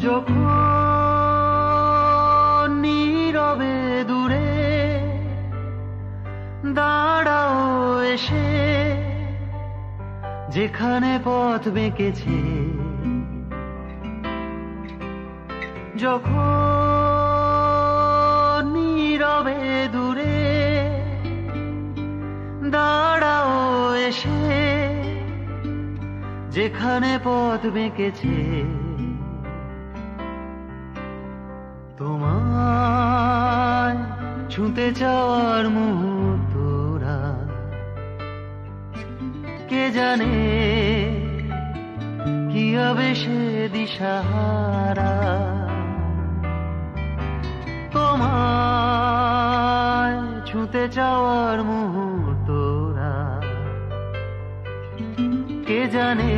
যখন নীরবে দূরে দাঁড়াও এসে, যেখানে পথ বেঁকেছে, যখন নীরবে দূরে দাঁড়াও এসে, যেখানে পথ বেঁকেছে, তোমায় ছুঁতে চাওয়ার মুহূর্তরা কে জানে কি হবে সে দিশাহারা। তোমায় ছুঁতে চাওয়ার মুহূর্তরা কে জানে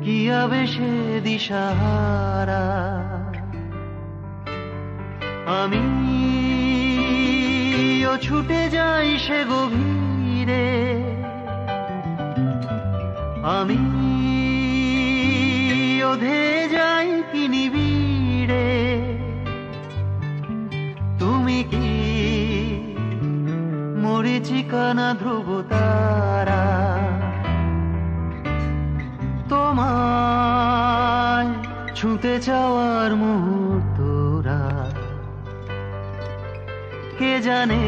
কি হবে সে দিশাহারা। আমিও ছুটে যাই সে গভীরে, আমিও ধেয়ে যাই কি নিবিড়ে। তুমি কি মরীচিকা না ধ্রুব তারা? তোমায় ছুঁতে চাওয়ার মুহূর্তরা কে জানে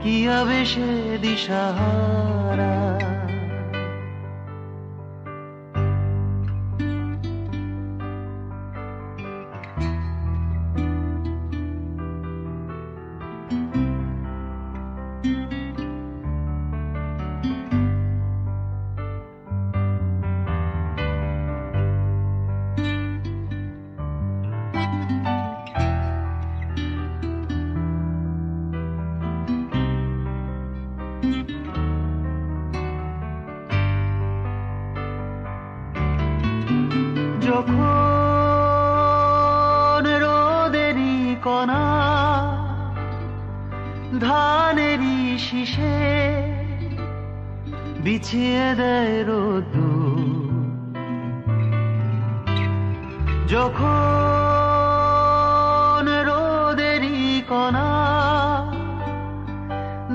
কি হবে সে দিশাহারা। যখন রোদেরই কণা ধানেরই শীষে বিছিয়ে দেয় রোদ্দুর, যখন রোদেরই কণা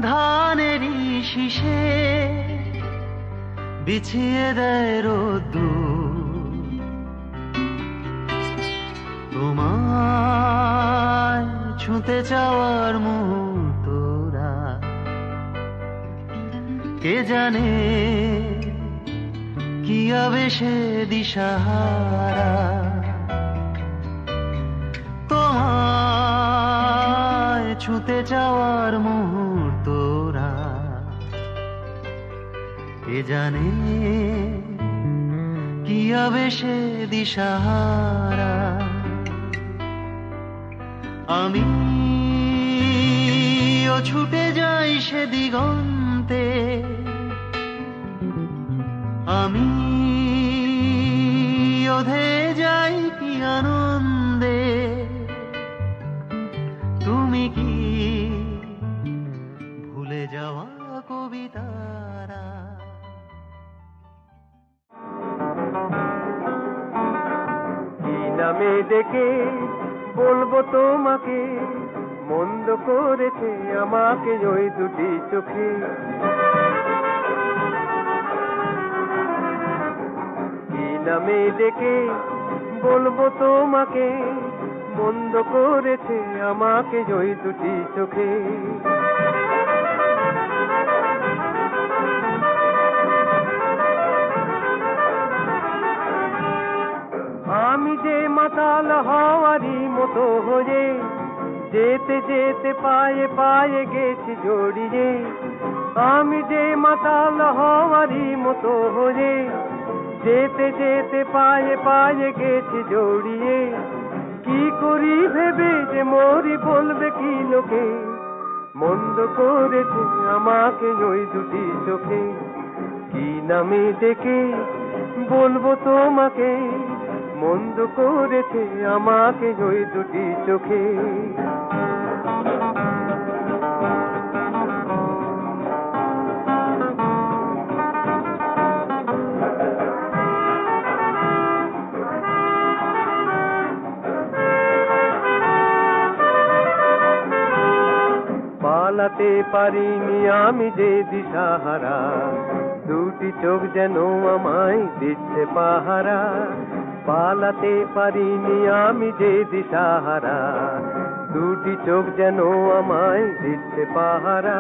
ধানেরই শীষে বিছিয়ে দেয় রোদ্দুর, তোমায় ছুঁতে চাওয়ার মুহূর্তরা কে জানে কি হবে সে দিশাহারা। তোমায় ছুঁতে চাওয়ার মুহূর্তরা কে জানে কি হবে সে দিশাহারা। আমিও ছুটে যাই সে দিগন্তে, আমিও ধেয়ে যাই কি আনন্দে। তুমি কি ভুলে যাওয়া কবিতারা? কি নামে ডেকে বলবো তোমাকে, মন্দ করেছে আমাকে ওই দুটি চোখে। কি নামে ডেকে বলবো তোমাকে, মন্দ করেছে আমাকে ওই দুটি চোখে। আমি যে মাতাল হওয়ারই মতো হয়ে যেতে যেতে পায়ে পায়ে গেছি জড়িয়ে। আমি যে মাতাল হওয়ারই মতো হয়ে যেতে যেতে পায়ে পায়ে গেছি জড়িয়ে। কি করি ভেবে যে মরি বলবে কি লোকে, মন্দ করেছে আমাকে ওই দুটি চোখে। কি নামে ডেকে বলবো তোমাকে, মন্দ করেছে আমাকে ওই দুটি চোখে। পালাতে পারিনি আমি যে দিশাহারা, দুটি চোখ যেন আমায় দিচ্ছে পাহারা। পালাতে পারিনি আমি যে দিশাহারা, দুটি চোখ যেন আমায় দিচ্ছে পাহারা।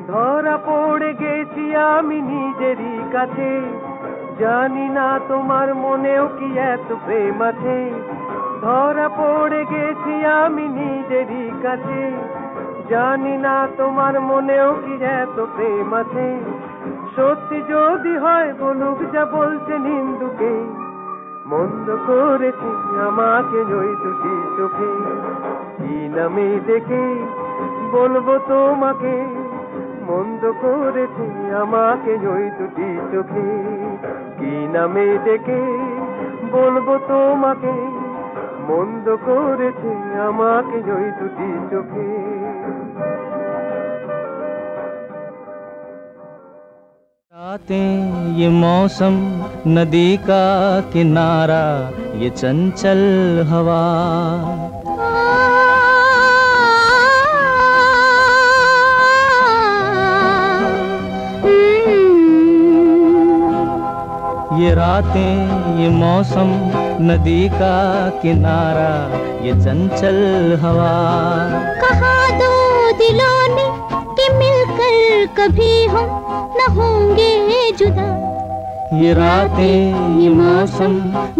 ধরা পড়ে গেছি আমি নিজেরই কাছে, জানি না তোমার মনেও কি এত প্রেম আছে। ধরা পড়ে গেছি আমি নিজেরই কাছে, জানি না তোমার মনেও কি এত প্রেম আছে। সত্যি যদি হয় বলুক যা বলছে নিন্দুকে, মন্দ করেছি আমাকে ওই দুটি চোখে। কি নামে দেখে বলবো তোমাকে, মন্দ করেছি আমাকে ওই দুটি চোখে। কি নামে ডেকে বলবো তোমাকে, মন্দ করেছি আমাকে ওই দুটি চোখে। रातें ये मौसम, नदी का किनारा, ये चंचल हवा। ये रातें ये मौसम, नदी का किनारा, ये चंचल हवा। कहा दो दिलों ने कि मिलकर कभी हम न होंगे जुदा। ये रातें ये मौसम,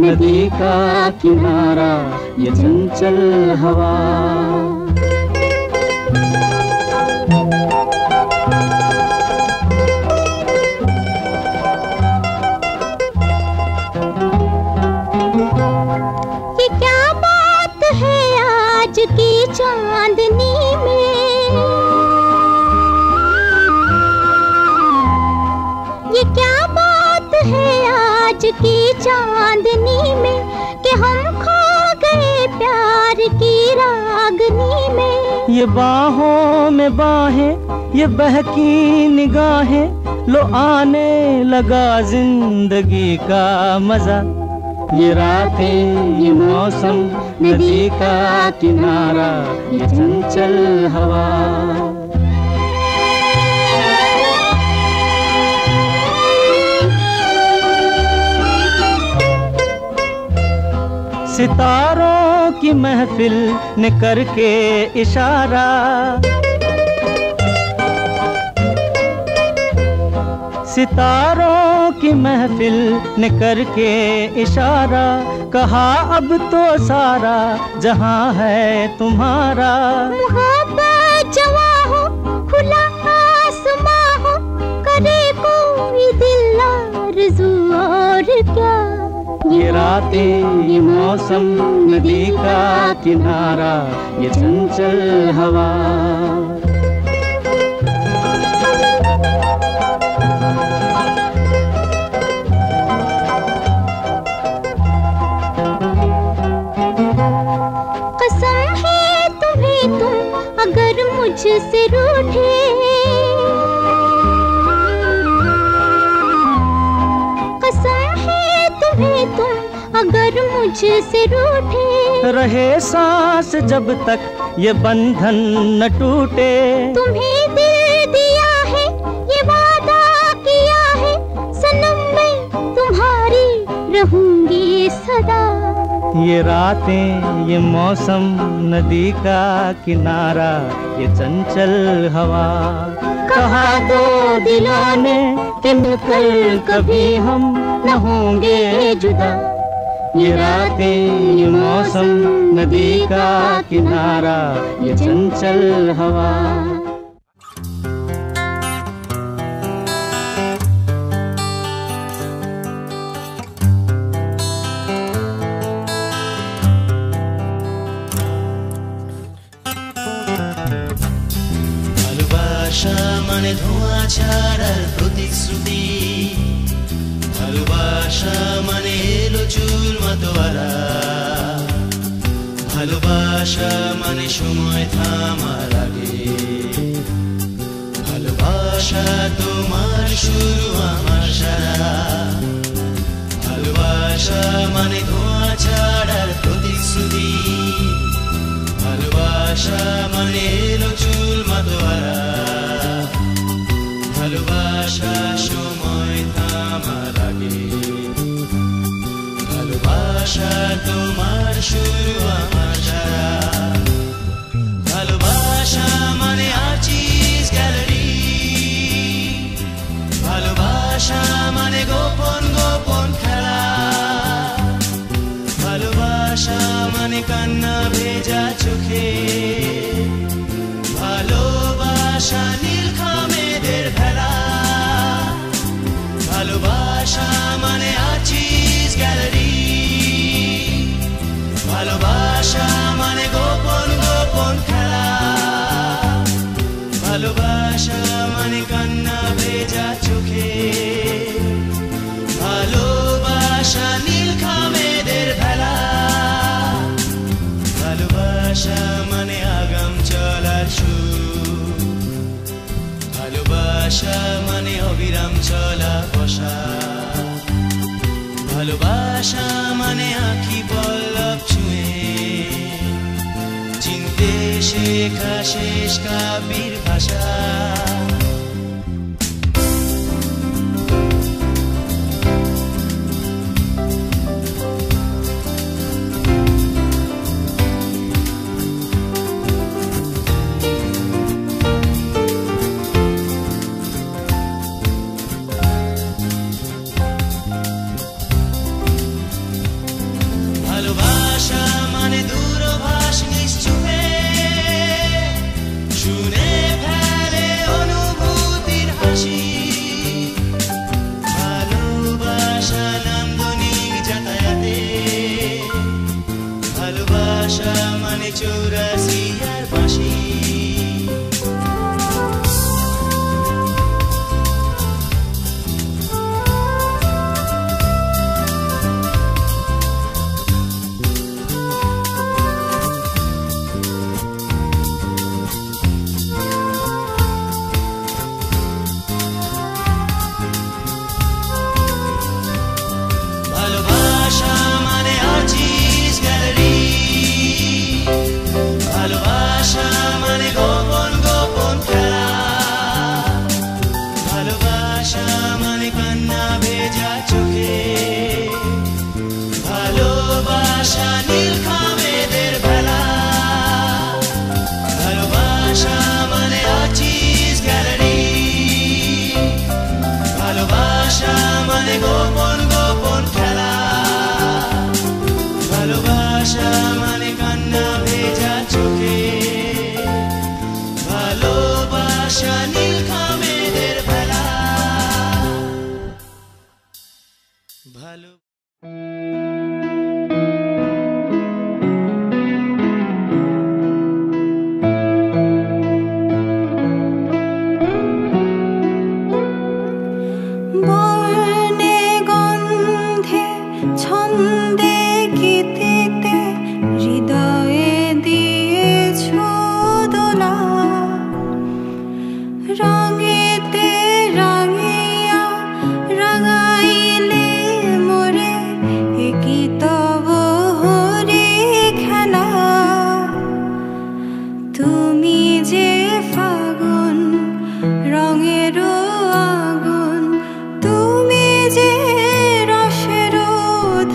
नदी का किनारा, ये चंचल हवा। ये क्या बात है आज की चांदनी में, ये क्या बात है आज की चांदनी में, कि हम खो गए प्यार की रागनी में। ये बाहों में बाहें, ये बहकी निगाहें, लो आने लगा जिंदगी का मजा। ये रातें ये मौसम, नदी का किनारा, ये चंचल हवा। सितारों की महफिल ने करके इशारा, सितारों की महफिल ने करके इशारा, कहा अब तो सारा जहां है तुम्हारा। मोहब्बत जवां हो, खुला आसमां हो, करे कोई दिल आरज़ू और क्या। ये रातें ये मौसम, नदी का किनारा, ये चंचल हवा। कसम है तुम्हें तुम अगर मुझसे रूठे, कसम है तुम्हें तुम अगर मुझसे रूठे। रहे सांस जब तक ये बंधन न टूटे, तुम्हें दिल दिया है ये वादा किया है, सनम मैं तुम्हारी रहूंगी सदा। ये रातें ये मौसम, नदी का किनारा, ये चंचल हवा। कहा दो दिलों ने कि मिलकर कभी हम न होंगे जुदा। ये रातें ये मौसम, नदी का किनारा, ये चंचल हवा। ভালোবাসা মানে ধোঁয়া ছাড়ার প্রতিশ্রুতি, ভালোবাসা মানে এলো চুল মাতোয়ারা, ভালোবাসা মানে সময় থামার আগে, ভালোবাসা তোমার শুরু আমার সারা। ভালোবাসা মানে ধোঁয়া ছাড়ার প্রতিশ্রুতি, ভালোবাসা মানে এলো চুল মাতোয়ারা, ভালোবাসা তোমার শুরু আমার সারা ভালোবাসা মানে আর্চিস গ্যালারি ভালোবাসা মানে গোপন গোপন খেলা ভালোবাসা মানে কান্না ভেজা চোখে ভালোবাসা নীলখামেদের ভেলা ভালোবাসা মানে আর্চিস গ্যালারি ভালোবাসা মানে গোপন গোপন খেলা ভালোবাসা মানে কান্না ভেজা চোখে ভালোবাসা নীলখামেদের ভেলা ভালোবাসা মানে আগাম চলার সুর ভালোবাসা মানে অবিরাম চলা বসা ভালোবাসা মানে আঁখি পল্লব ছুঁয়ে চিনতে শেখা শেষ কাব্যের ভাষা ভালোবাসা মানে দূরভাষ নিশ্চুপে শুনে ফেলে অনুভূতির হাসি ভালোবাসা নান্দনিক যাতায়াতে ভালোবাসা মানে 84 আর বাঁশি ভালোবাসা মানে আর্চিস গ্যালারি ভালোবাসা মানে গোপন গোপন খেলা ভালোবাসা মানে কান্না ভেজা চোখে ভালোবাসা নীলখামেদের ভেলা ভালোবাসা মানে আর্চিস গ্যালারি ভালোবাসা মানে গোপন গোপন খেলা ভালোবাসা মানে কান্না ভেজা চোখে ভালোবাসা নীলখামেদের ভেলা ভালো বর্ণে গন্ধে ছন্দে গীতিতে হৃদয়ে দিয়েছ দোলা রঙেতে রাঙিয়া রাঙাইলে মোরে একই তব হরে খেলা তুমি যে ফাগুন রঙেরও আগুন তুমি যে রসেরও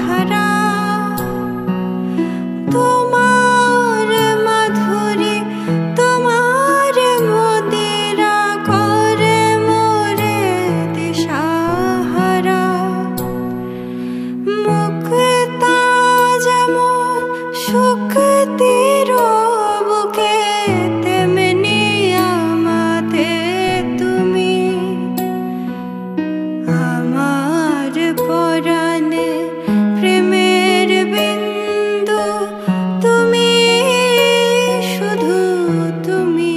ধারা তোমার মাধুরী তোমার মদিরা করে মোরে দিশাহারা মুক্তা যেমন শুকতির বুকে তেমনি আমাদের তুমি আমার পরাণে প্রেমের বিন্দু তুমি শুধু তুমি